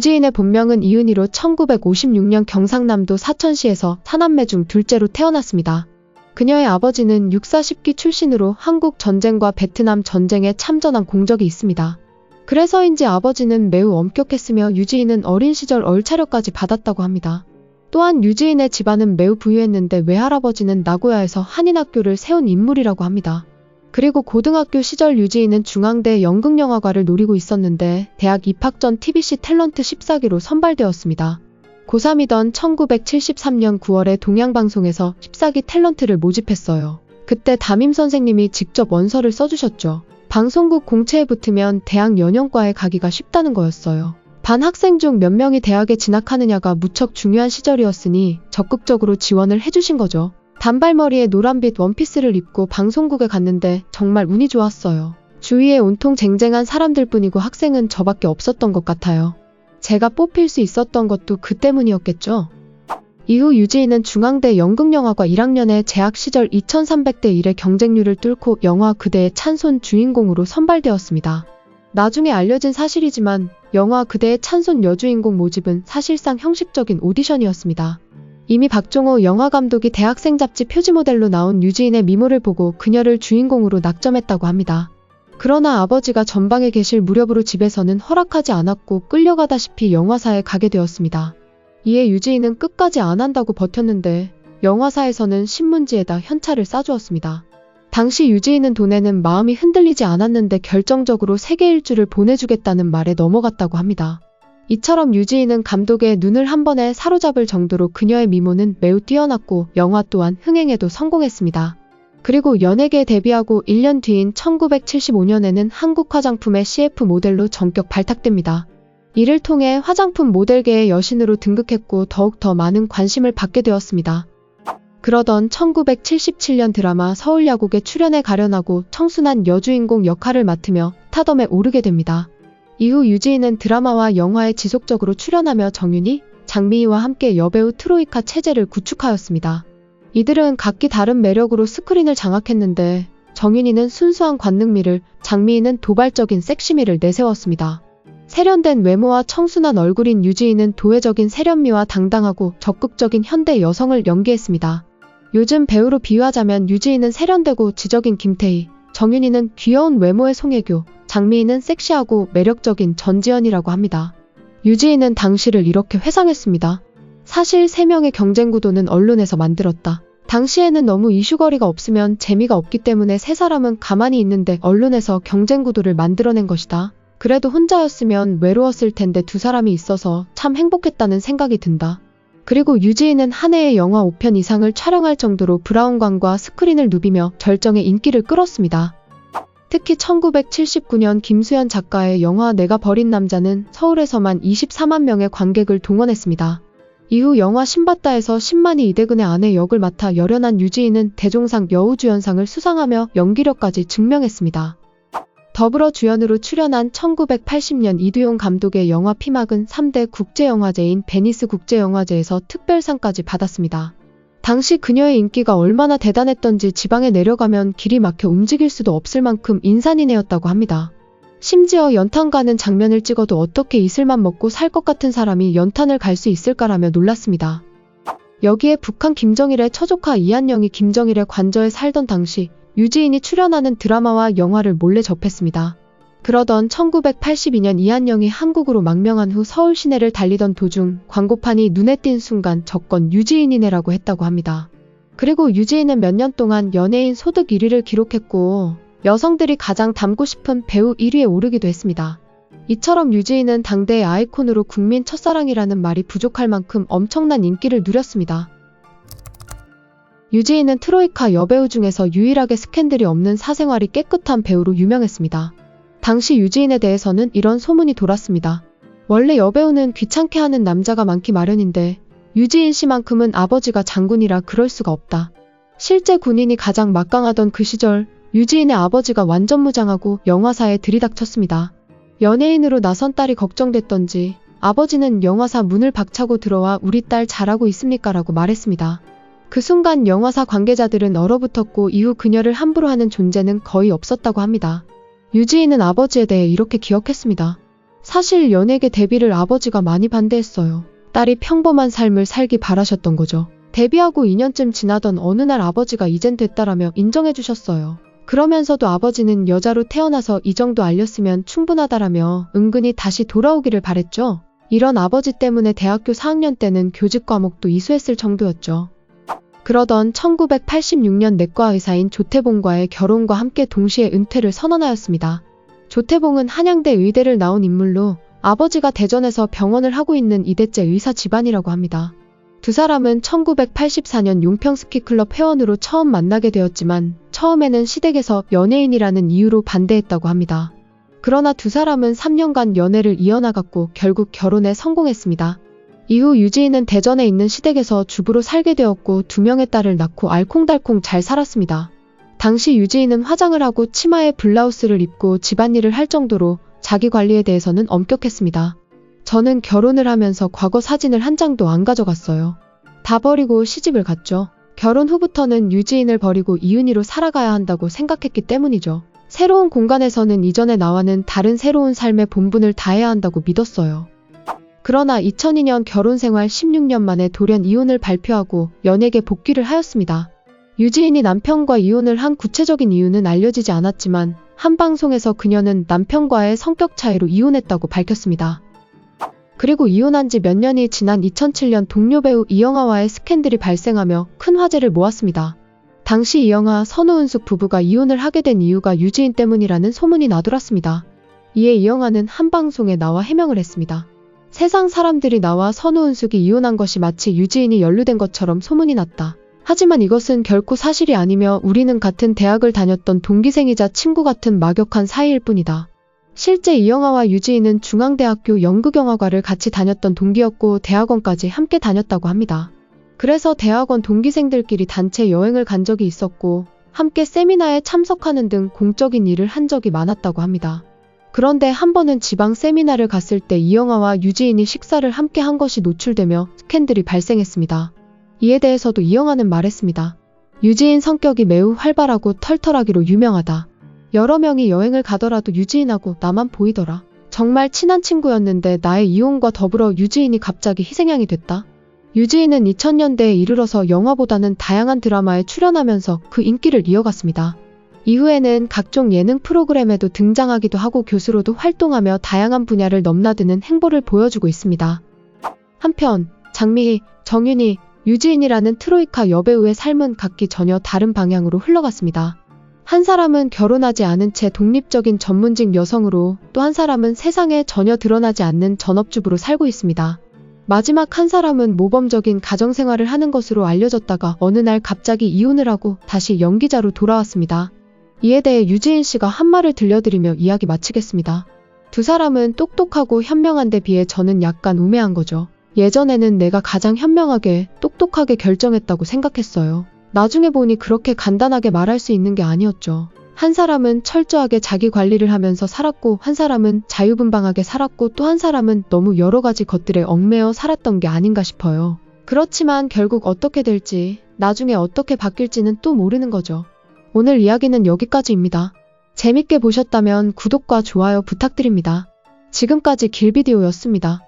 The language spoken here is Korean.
유지인의 본명은 이은희로 1956년 경상남도 사천시에서 사남매 중 둘째로 태어났습니다. 그녀의 아버지는 육사 10기 출신으로 한국 전쟁과 베트남 전쟁에 참전한 공적이 있습니다. 그래서인지 아버지는 매우 엄격했으며 유지인은 어린 시절 얼차려까지 받았다고 합니다. 또한 유지인의 집안은 매우 부유했는데 외할아버지는 나고야에서 한인학교를 세운 인물이라고 합니다. 그리고 고등학교 시절 유지인은 중앙대 연극영화과를 노리고 있었는데 대학 입학 전 TBC 탤런트 14기로 선발되었습니다. 고3이던 1973년 9월에 동양방송에서 14기 탤런트를 모집했어요. 그때 담임 선생님이 직접 원서를 써주셨죠. 방송국 공채에 붙으면 대학 연영과에 가기가 쉽다는 거였어요. 반 학생 중 몇 명이 대학에 진학하느냐가 무척 중요한 시절이었으니 적극적으로 지원을 해주신 거죠. 단발머리에 노란빛 원피스를 입고 방송국에 갔는데 정말 운이 좋았어요. 주위에 온통 쟁쟁한 사람들뿐이고 학생은 저밖에 없었던 것 같아요. 제가 뽑힐 수 있었던 것도 그 때문이었겠죠. 이후 유지인은 중앙대 연극영화과 1학년에 재학 시절 2300대 1의 경쟁률을 뚫고 영화 그대의 찬손 주인공으로 선발되었습니다. 나중에 알려진 사실이지만 영화 그대의 찬손 여주인공 모집은 사실상 형식적인 오디션이었습니다. 이미 박종호 영화감독이 대학생 잡지 표지 모델로 나온 유지인의 미모를 보고 그녀를 주인공으로 낙점했다고 합니다. 그러나 아버지가 전방에 계실 무렵으로 집에서는 허락하지 않았고 끌려가다시피 영화사에 가게 되었습니다. 이에 유지인은 끝까지 안 한다고 버텼는데 영화사에서는 신문지에다 현찰을 싸주었습니다. 당시 유지인은 돈에는 마음이 흔들리지 않았는데 결정적으로 세계 일주를 보내주겠다는 말에 넘어갔다고 합니다. 이처럼 유지인은 감독의 눈을 한 번에 사로잡을 정도로 그녀의 미모는 매우 뛰어났고 영화 또한 흥행에도 성공했습니다. 그리고 연예계에 데뷔하고 1년 뒤인 1975년에는 한국 화장품의 CF 모델로 전격 발탁됩니다. 이를 통해 화장품 모델계의 여신으로 등극했고 더욱 더 많은 관심을 받게 되었습니다. 그러던 1977년 드라마 서울야곡에 출연해 가련하고 청순한 여주인공 역할을 맡으며 스타덤에 오르게 됩니다. 이후 유지인은 드라마와 영화에 지속적으로 출연하며 정윤희, 장미희와 함께 여배우 트로이카 체제를 구축하였습니다. 이들은 각기 다른 매력으로 스크린을 장악했는데 정윤희는 순수한 관능미를, 장미희는 도발적인 섹시미를 내세웠습니다. 세련된 외모와 청순한 얼굴인 유지인은 도회적인 세련미와 당당하고 적극적인 현대 여성을 연기했습니다. 요즘 배우로 비유하자면 유지인은 세련되고 지적인 김태희, 정윤희는 귀여운 외모의 송혜교, 장미희는 섹시하고 매력적인 전지현이라고 합니다. 유지인은 당시를 이렇게 회상했습니다. 사실 3명의 경쟁 구도는 언론에서 만들었다. 당시에는 너무 이슈거리가 없으면 재미가 없기 때문에 3사람은 가만히 있는데 언론에서 경쟁 구도를 만들어낸 것이다. 그래도 혼자였으면 외로웠을 텐데 2사람이 있어서 참 행복했다는 생각이 든다. 그리고 유지인은 한 해에 영화 5편 이상을 촬영할 정도로 브라운관과 스크린을 누비며 절정의 인기를 끌었습니다. 특히 1979년 김수현 작가의 영화 내가 버린 남자는 서울에서만 24만 명의 관객을 동원했습니다. 이후 영화 신받다에서 10만이 이대근의 아내 역을 맡아 열연한 유지인은 대종상 여우주연상을 수상하며 연기력까지 증명했습니다. 더불어 주연으로 출연한 1980년 이두용 감독의 영화 피막은 3대 국제영화제인 베니스 국제영화제에서 특별상까지 받았습니다. 당시 그녀의 인기가 얼마나 대단했던지 지방에 내려가면 길이 막혀 움직일 수도 없을 만큼 인산인해였다고 합니다. 심지어 연탄 가는 장면을 찍어도 어떻게 이슬만 먹고 살 것 같은 사람이 연탄을 갈 수 있을까라며 놀랐습니다. 여기에 북한 김정일의 처조카 이한영이 김정일의 관저에 살던 당시 유지인이 출연하는 드라마와 영화를 몰래 접했습니다. 그러던 1982년 이한영이 한국으로 망명한 후 서울 시내를 달리던 도중 광고판이 눈에 띈 순간 저건 유지인이네라고 했다고 합니다. 그리고 유지인은 몇 년 동안 연예인 소득 1위를 기록했고 여성들이 가장 닮고 싶은 배우 1위에 오르기도 했습니다. 이처럼 유지인은 당대의 아이콘으로 국민 첫사랑이라는 말이 부족할 만큼 엄청난 인기를 누렸습니다. 유지인은 트로이카 여배우 중에서 유일하게 스캔들이 없는 사생활이 깨끗한 배우로 유명했습니다. 당시 유지인에 대해서는 이런 소문이 돌았습니다. 원래 여배우는 귀찮게 하는 남자가 많기 마련인데 유지인 씨만큼은 아버지가 장군이라 그럴 수가 없다. 실제 군인이 가장 막강하던 그 시절 유지인의 아버지가 완전 무장하고 영화사에 들이닥쳤습니다. 연예인으로 나선 딸이 걱정됐던지 아버지는 영화사 문을 박차고 들어와 우리 딸 잘하고 있습니까? 라고 말했습니다. 그 순간 영화사 관계자들은 얼어붙었고 이후 그녀를 함부로 하는 존재는 거의 없었다고 합니다. 유지인은 아버지에 대해 이렇게 기억했습니다. 사실 연예계 데뷔를 아버지가 많이 반대했어요. 딸이 평범한 삶을 살기 바라셨던 거죠. 데뷔하고 2년쯤 지나던 어느 날 아버지가 이젠 됐다라며 인정해주셨어요. 그러면서도 아버지는 여자로 태어나서 이 정도 알렸으면 충분하다라며 은근히 다시 돌아오기를 바랬죠. 이런 아버지 때문에 대학교 4학년 때는 교직 과목도 이수했을 정도였죠. 그러던 1986년 내과 의사인 조태봉과의 결혼과 함께 동시에 은퇴를 선언하였습니다. 조태봉은 한양대 의대를 나온 인물로 아버지가 대전에서 병원을 하고 있는 이대째 의사 집안이라고 합니다. 두 사람은 1984년 용평 스키클럽 회원으로 처음 만나게 되었지만 처음에는 시댁에서 연예인이라는 이유로 반대했다고 합니다. 그러나 두 사람은 3년간 연애를 이어나갔고 결국 결혼에 성공했습니다. 이후 유지인은 대전에 있는 시댁에서 주부로 살게 되었고 2명의 딸을 낳고 알콩달콩 잘 살았습니다. 당시 유지인은 화장을 하고 치마에 블라우스를 입고 집안일을 할 정도로 자기 관리에 대해서는 엄격했습니다. 저는 결혼을 하면서 과거 사진을 한 장도 안 가져갔어요. 다 버리고 시집을 갔죠. 결혼 후부터는 유지인을 버리고 이은희로 살아가야 한다고 생각했기 때문이죠. 새로운 공간에서는 이전의 나와는 다른 새로운 삶의 본분을 다해야 한다고 믿었어요. 그러나 2002년 결혼 생활 16년 만에 돌연 이혼을 발표하고 연예계 복귀를 하였습니다. 유지인이 남편과 이혼을 한 구체적인 이유는 알려지지 않았지만 한 방송에서 그녀는 남편과의 성격 차이로 이혼했다고 밝혔습니다. 그리고 이혼한 지 몇 년이 지난 2007년 동료 배우 이영하와의 스캔들이 발생하며 큰 화제를 모았습니다. 당시 이영하, 선우은숙 부부가 이혼을 하게 된 이유가 유지인 때문이라는 소문이 나돌았습니다. 이에 이영하는 한 방송에 나와 해명을 했습니다. 세상 사람들이 나와 선우은숙이 이혼한 것이 마치 유지인이 연루된 것처럼 소문이 났다. 하지만 이것은 결코 사실이 아니며 우리는 같은 대학을 다녔던 동기생이자 친구 같은 막역한 사이일 뿐이다. 실제 이영하와 유지인은 중앙대학교 연극영화과를 같이 다녔던 동기였고 대학원까지 함께 다녔다고 합니다. 그래서 대학원 동기생들끼리 단체 여행을 간 적이 있었고 함께 세미나에 참석하는 등 공적인 일을 한 적이 많았다고 합니다. 그런데 한 번은 지방 세미나를 갔을 때 이영하와 유지인이 식사를 함께 한 것이 노출되며 스캔들이 발생했습니다. 이에 대해서도 이영하는 말했습니다. 유지인 성격이 매우 활발하고 털털하기로 유명하다. 여러 명이 여행을 가더라도 유지인하고 나만 보이더라. 정말 친한 친구였는데 나의 이혼과 더불어 유지인이 갑자기 희생양이 됐다. 유지인은 2000년대에 이르러서 영화보다는 다양한 드라마에 출연하면서 그 인기를 이어갔습니다. 이후에는 각종 예능 프로그램에도 등장하기도 하고 교수로도 활동하며 다양한 분야를 넘나드는 행보를 보여주고 있습니다. 한편 장미희, 정윤희, 유지인이라는 트로이카 여배우의 삶은 각기 전혀 다른 방향으로 흘러갔습니다. 한 사람은 결혼하지 않은 채 독립적인 전문직 여성으로 또 한 사람은 세상에 전혀 드러나지 않는 전업주부로 살고 있습니다. 마지막 한 사람은 모범적인 가정생활을 하는 것으로 알려졌다가 어느 날 갑자기 이혼을 하고 다시 연기자로 돌아왔습니다. 이에 대해 유지인 씨가 한 말을 들려드리며 이야기 마치겠습니다. 두 사람은 똑똑하고 현명한 데 비해 저는 약간 우매한 거죠. 예전에는 내가 가장 현명하게 똑똑하게 결정했다고 생각했어요. 나중에 보니 그렇게 간단하게 말할 수 있는 게 아니었죠. 한 사람은 철저하게 자기 관리를 하면서 살았고 한 사람은 자유분방하게 살았고 또 한 사람은 너무 여러 가지 것들에 얽매여 살았던 게 아닌가 싶어요. 그렇지만 결국 어떻게 될지 나중에 어떻게 바뀔지는 또 모르는 거죠. 오늘 이야기는 여기까지입니다. 재밌게 보셨다면 구독과 좋아요 부탁드립니다. 지금까지 길비디오였습니다.